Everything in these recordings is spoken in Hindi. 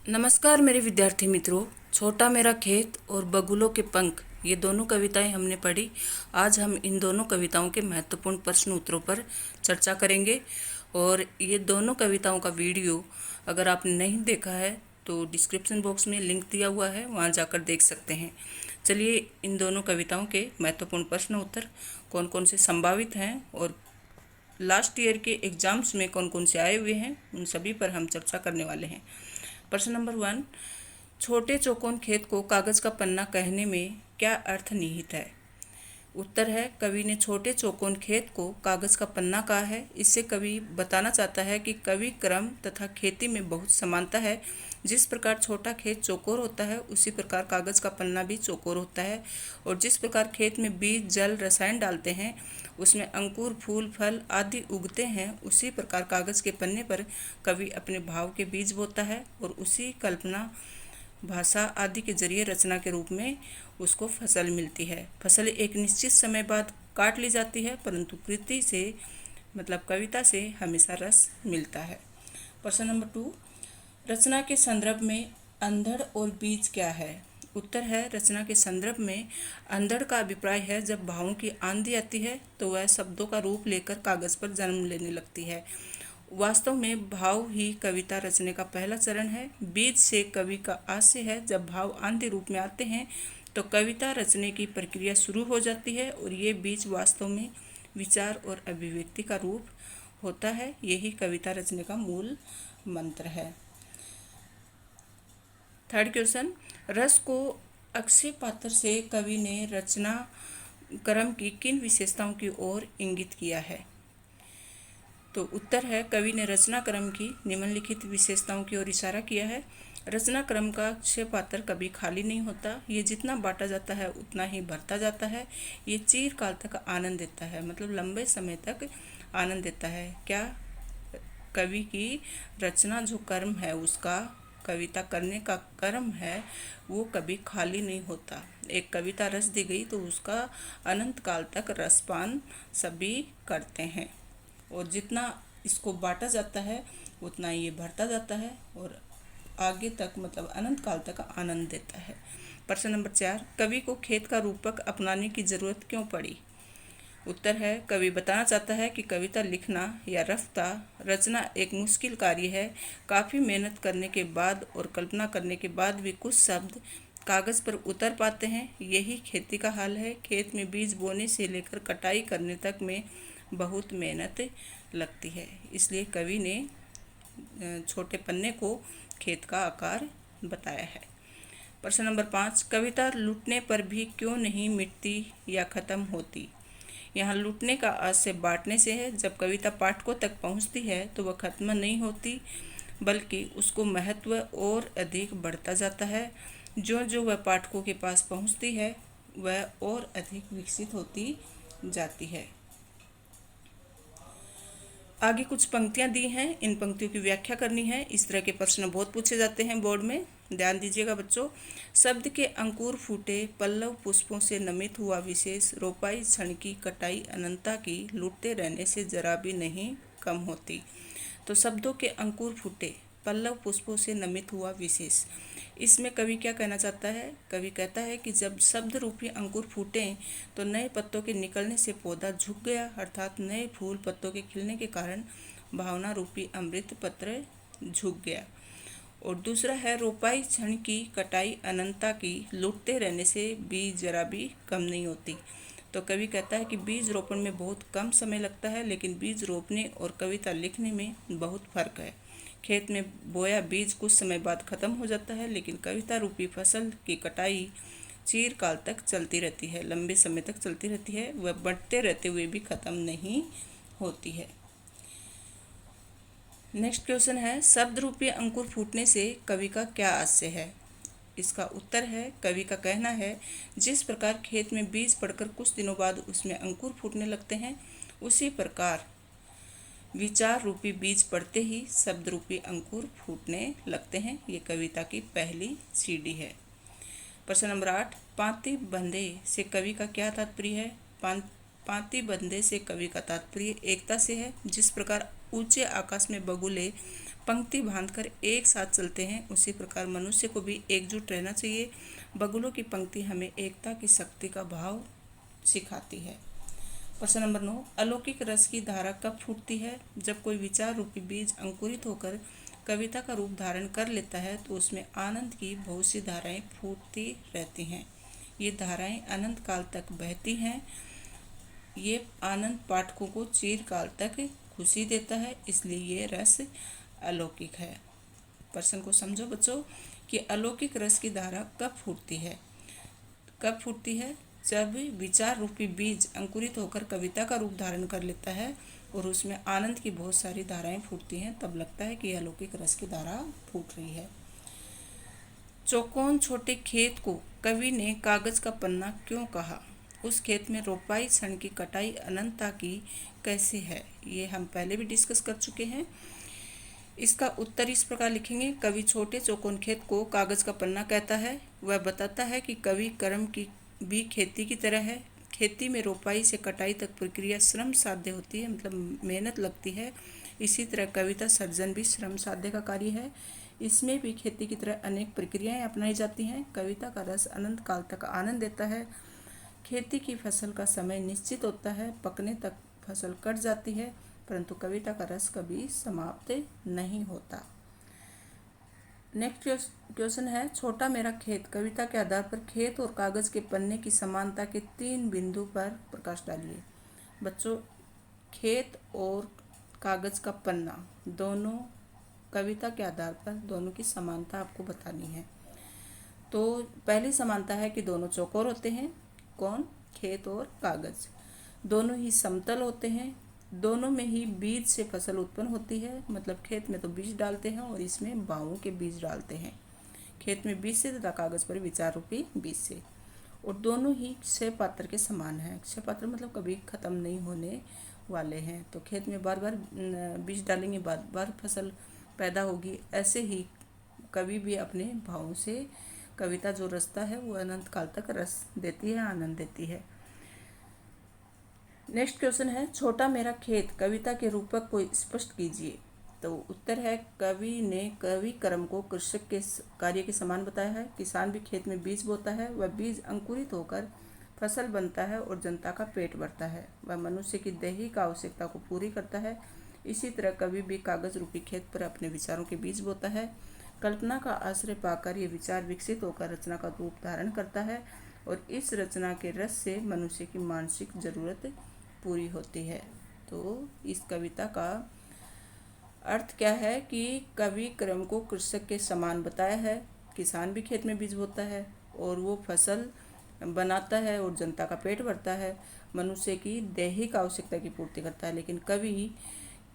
नमस्कार मेरे विद्यार्थी मित्रों। छोटा मेरा खेत और बगुलों के पंख, ये दोनों कविताएं हमने पढ़ी। आज हम इन दोनों कविताओं के महत्वपूर्ण प्रश्न उत्तरों पर चर्चा करेंगे। और ये दोनों कविताओं का वीडियो अगर आपने नहीं देखा है तो डिस्क्रिप्शन बॉक्स में लिंक दिया हुआ है, वहाँ जाकर देख सकते हैं। चलिए इन दोनों कविताओं के महत्वपूर्ण प्रश्न उत्तर कौन कौन से संभावित हैं और लास्ट ईयर के एग्जाम्स में कौन कौन से आए हुए हैं, उन सभी पर हम चर्चा करने वाले हैं। प्रश्न नंबर 1, छोटे चौकोन खेत को कागज का पन्ना कहने में क्या अर्थ निहित है? उत्तर है, कवि ने छोटे चौकोन खेत को कागज का पन्ना कहा है। इससे कवि बताना चाहता है कि कवि क्रम तथा खेती में बहुत समानता है। जिस प्रकार छोटा खेत चौकोर होता है, उसी प्रकार कागज का पन्ना भी चौकोर होता है। और जिस प्रकार खेत में बीज जल रसायन डालते हैं, उसमें अंकुर फूल फल आदि उगते हैं, उसी प्रकार कागज के पन्ने पर कवि अपने भाव के बीज बोता है और उसी कल्पना भाषा आदि के जरिए रचना के रूप में उसको फसल मिलती है। फसल एक निश्चित समय बाद काट ली जाती है, परंतु कृति से मतलब कविता से हमेशा रस मिलता है। प्रश्न नंबर 2, रचना के संदर्भ में अंधड़ और बीज क्या है? उत्तर है, रचना के संदर्भ में अंधड़ का अभिप्राय है जब भावों की आंधी आती है तो वह शब्दों का रूप लेकर कागज पर जन्म लेने लगती है। वास्तव में भाव ही कविता रचने का पहला चरण है। बीज से कवि का आशय है, जब भाव आंधी रूप में आते हैं तो कविता रचने की प्रक्रिया शुरू हो जाती है और ये बीज वास्तव में विचार और अभिव्यक्ति का रूप होता है। यही कविता रचने का मूल मंत्र है। थर्ड क्वेश्चन, रस को अक्षय पात्र से कवि ने रचना क्रम की किन विशेषताओं की ओर इंगित किया है? तो उत्तर है, कवि ने रचना क्रम की निम्नलिखित विशेषताओं की ओर इशारा किया है। रचना क्रम का अक्षय पात्र कभी खाली नहीं होता। ये जितना बांटा जाता है उतना ही भरता जाता है। ये चिरकाल तक आनंद देता है, मतलब लंबे समय तक आनंद देता है। क्या? कवि की रचना जो कर्म है, उसका कविता करने का कर्म है, वो कभी खाली नहीं होता। एक कविता रस दी गई तो उसका अनंत काल तक रसपान सभी करते हैं और जितना इसको बांटा जाता है उतना ये भरता जाता है और आगे तक मतलब अनंत काल तक आनंद देता है। प्रश्न नंबर 4, कवि को खेत का रूपक अपनाने की जरूरत क्यों पड़ी? उत्तर है, कवि बताना चाहता है कि कविता लिखना या रचना एक मुश्किल कार्य है। काफ़ी मेहनत करने के बाद और कल्पना करने के बाद भी कुछ शब्द कागज़ पर उतर पाते हैं। यही खेती का हाल है। खेत में बीज बोने से लेकर कटाई करने तक में बहुत मेहनत लगती है। इसलिए कवि ने छोटे पन्ने को खेत का आकार बताया है। प्रश्न नंबर 5, कविता लूटने पर भी क्यों नहीं मिटती या ख़त्म होती? यहाँ लूटने का आशय बांटने से है। जब कविता पाठकों तक पहुँचती है तो वह खत्म नहीं होती, बल्कि उसको महत्व और अधिक बढ़ता जाता है। जो जो वह पाठकों के पास पहुँचती है वह और अधिक विकसित होती जाती है। आगे कुछ पंक्तियाँ दी हैं, इन पंक्तियों की व्याख्या करनी है। इस तरह के प्रश्न बहुत पूछे जाते हैं बोर्ड में, ध्यान दीजिएगा बच्चों। शब्द के अंकुर फूटे, पल्लव पुष्पों से नमित हुआ विशेष, रोपाई क्षण की, कटाई अनंता की, लूटते रहने से जरा भी नहीं कम होती। तो शब्दों के अंकुर फूटे, पल्लव पुष्पों से नमित हुआ विशेष, इसमें कवि क्या कहना चाहता है? कवि कहता है कि जब शब्द रूपी अंकुर फूटे तो नए पत्तों के निकलने से पौधा झुक गया, अर्थात नए फूल पत्तों के खिलने के कारण भावना रूपी अमृत पत्र झुक गया। और दूसरा है, रोपाई क्षण की, कटाई अनंता की, लूटते रहने से बीज जरा भी कम नहीं होती। तो कवि कहता है कि बीज रोपण में बहुत कम समय लगता है, लेकिन बीज रोपने और कविता लिखने में बहुत फर्क है। खेत में बोया बीज कुछ समय बाद खत्म हो जाता है, लेकिन कविता रूपी फसल की कटाई चिरकाल तक चलती रहती है, लंबे समय तक चलती रहती है। वह बढ़ते रहते हुए भी खत्म नहीं होती है। नेक्स्ट क्वेश्चन है, शब्द रूपी अंकुर फूटने से कवि का क्या आशय है? इसका उत्तर है, कवि का कहना है, जिस प्रकार खेत में बीज पड़कर कुछ दिनों बाद उसमें अंकुर फूटने लगते हैं, उसी प्रकार विचार रूपी बीज पड़ते ही शब्द रूपी अंकुर फूटने लगते हैं। ये कविता की पहली सीढ़ी है। प्रश्न नंबर 8, पांति बंधे से कवि का क्या तात्पर्य है? पाती बंदे से कवि का तात्पर्य एकता से है। जिस प्रकार ऊंचे आकाश में बगुले पंक्ति बांधकर एक साथ चलते हैं, उसी प्रकार मनुष्य को भी एकजुट रहना चाहिए। बगुलों की पंक्ति हमें एकता की शक्ति का भाव सिखाती है। प्रश्न नंबर 9, अलौकिक रस की धारा कब फूटती है? जब कोई विचार रूपी बीज अंकुरित होकर कविता का रूप धारण कर लेता है तो उसमें आनंद की बहुत सी धाराएं फूटती रहती हैं। ये धाराएं अनंत काल तक बहती हैं। ये आनंद पाठकों को चिरकाल तक खुशी देता है, इसलिए ये रस अलौकिक है। प्रश्न को समझो बच्चों कि अलौकिक रस की धारा कब फूटती है। कब फूटती है? जब विचार रूपी बीज अंकुरित होकर कविता का रूप धारण कर लेता है और उसमें आनंद की बहुत सारी धाराएं फूटती हैं, तब लगता है कि अलौकिक रस की धारा फूट रही है। चौकोन छोटे खेत को कवि ने कागज का पन्ना क्यों कहा? उस खेत में रोपाई क्षण की कटाई अनंतता की कैसे है? ये हम पहले भी डिस्कस कर चुके हैं। इसका उत्तर इस प्रकार लिखेंगे। कवि छोटे चौकोन खेत को कागज का पन्ना कहता है। वह बताता है कि कवि कर्म की भी खेती की तरह है। खेती में रोपाई से कटाई तक प्रक्रिया श्रम साध्य होती है, मतलब मेहनत लगती है। इसी तरह कविता सर्जन भी श्रम साध्य का कार्य है। इसमें भी खेती की तरह अनेक प्रक्रियाएं अपनाई जाती हैं। कविता का रस अनंत काल तक आनंद देता है। खेती की फसल का समय निश्चित होता है, पकने तक फसल कट जाती है, परंतु कविता का रस कभी समाप्त नहीं होता। नेक्स्ट क्वेश्चन है, छोटा मेरा खेत कविता के आधार पर खेत और कागज के पन्ने की समानता के 3 बिंदु पर प्रकाश डालिए। बच्चों, खेत और कागज का पन्ना दोनों कविता के आधार पर दोनों की समानता आपको बतानी है। तो पहली समानता है कि दोनों चौकोर होते हैं। कौन? खेत और कागज। दोनों ही समतल होते हैं। दोनों में ही बीज से फसल उत्पन्न होती है, मतलब खेत में तो बीज डालते हैं और इसमें बावों के बीज डालते हैं। खेत में बीज से तथा कागज पर विचार रूपी बीज से। और दोनों ही क्षय पात्र के समान हैं। क्षय पात्र मतलब कभी खत्म नहीं होने वाले हैं। तो खेत में बार बार बीज डालेंगे, बार बार फसल पैदा होगी। ऐसे ही कवि भी अपने भावों से कविता जो रचता है वो अनंत काल तक रस देती है, आनंद देती है। नेक्स्ट क्वेश्चन है, छोटा मेरा खेत कविता के रूपक को स्पष्ट कीजिए। तो उत्तर है, कवि ने कवि कर्म को कृषक के कार्य के समान बताया है। किसान भी खेत में बीज बोता है, वह बीज अंकुरित होकर फसल बनता है और जनता का पेट भरता है। वह मनुष्य की दैहिक आवश्यकता को पूरी करता है। इसी तरह कवि भी कागज रूपी खेत पर अपने विचारों के बीज बोता है। कल्पना का आश्रय पाकर ये विचार विकसित होकर रचना का रूप धारण करता है और इस रचना के रस से मनुष्य की मानसिक जरूरत पूरी होती है। तो इस कविता का अर्थ क्या है कि कवि कर्म को कृषक के समान बताया है। किसान भी खेत में बीज बोता है और वो फसल बनाता है और जनता का पेट भरता है, मनुष्य की दैहिक आवश्यकता की पूर्ति करता है। लेकिन कवि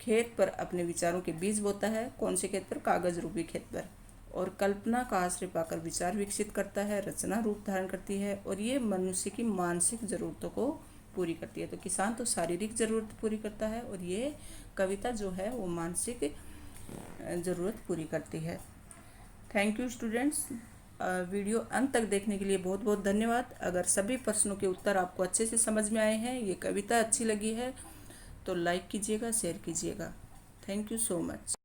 खेत पर अपने विचारों के बीज बोता है। कौन से खेत पर? कागज रूपी खेत पर। और कल्पना का आश्रय पाकर विचार विकसित करता है, रचना रूप धारण करती है और ये मनुष्य की मानसिक जरूरतों को पूरी करती है। तो किसान तो शारीरिक जरूरत पूरी करता है और ये कविता जो है वो मानसिक ज़रूरत पूरी करती है। Thank you students. वीडियो अंत तक देखने के लिए बहुत बहुत धन्यवाद। अगर सभी प्रश्नों के उत्तर आपको अच्छे से समझ में आए हैं, ये कविता अच्छी लगी है, तो लाइक कीजिएगा, शेयर कीजिएगा। Thank you so much.